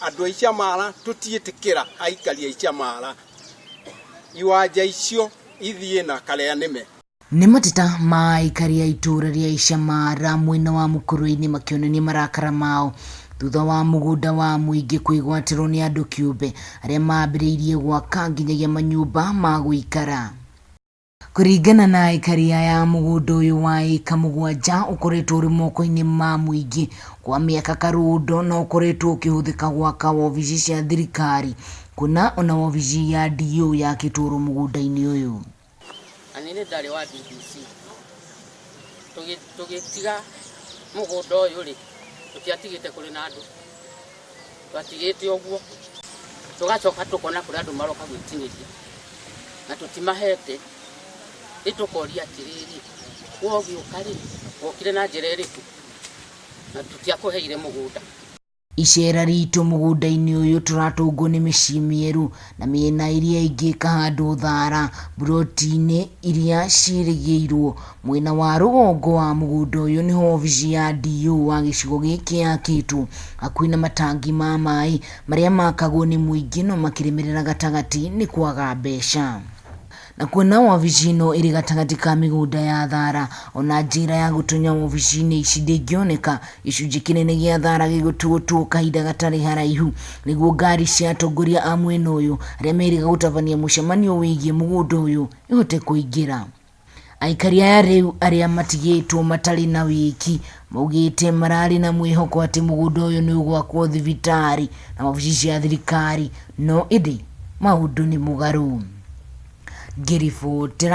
andũ aicia mara tũtiĩtĩkĩra aikari aicia mara iwanja icio ithiĩ na karĩa nĩme. Nĩ mateta ma aikari a itũra rĩa Icamara mwena wa Mũkũrũ-inĩ makĩonania marakara mao thutha wa mũgũnda wa mũingĩ kwĩgwatĩrwo nĩ andũ kĩũmbe arĩa mambĩrĩirie gwaka nginyagia manyũmba ma gũikara. Kũringana na aikari aya, mũgũnda ũyũ wa ĩka 7 ũkoretwo ũrĩ moko-inĩ ma mũingĩ kwa mĩaka karũndo na ũkoretwo ũkĩhũthĩka gwaka wabici cia thirikari, kuna ona wabici ya DO yakĩtũrwo mũgũnda-inĩ ũyũ. Anene ndarĩ wa DDC tũgĩtiga mũgũnda ũyũ rĩ tũtiatigĩte kũrĩ na andũ, twatigĩte ũguo tũgacoka tũkona kũrĩ andũ maroka gwĩtinĩria na tũtimahete. Ĩtũkoria atĩrĩrĩ, wogĩũka rĩ wokire na njĩra ĩrĩkũ na tũtiakũheire mũgũnda. Icera ritũ mũgũnda-inĩ ũyũ tũratũngwo nĩ mĩciĩ mĩerũ na mĩena iria ingĩ ĩkahandwo thara buroti-inĩ iria ciĩrĩgĩirwo. Mwena wa rũgongo wa mũgũnda ũyũ nĩho wabici ya DO wa gĩcigo gĩkĩ yakĩtwo hakuhĩ na matangi ma maĩ marĩa makagwo nĩ mũingĩ no makĩremerera gatagatĩ nĩ kwaga mbeca. Na kuona wabici ĩno ĩrĩ gatagatĩ ka mĩgũnda ya thara, ona njĩra ya gũtonya wabici-inĩ ici ndĩngĩoneka, gĩcunjĩ kĩnene gĩa thara gĩgũtũgũtwo kahinda gatarĩ haraihu nĩguo ngari cia atongoria a mwena ũyũ arĩa merĩga gũtabania mũcemanio wĩgiĩ mũgũnda ũyũ ihote kũingĩra. Aikari aya rĩu arĩa matigĩtwo matarĩ na wĩki maugĩte mararĩ na mwĩhoko atĩ mũgũnda ũyũ nĩ ũgwakwo thibitarĩ na wabici cia thirikari, no ĩndĩ maũndũ nĩ mũgarũ. Ngĩribotera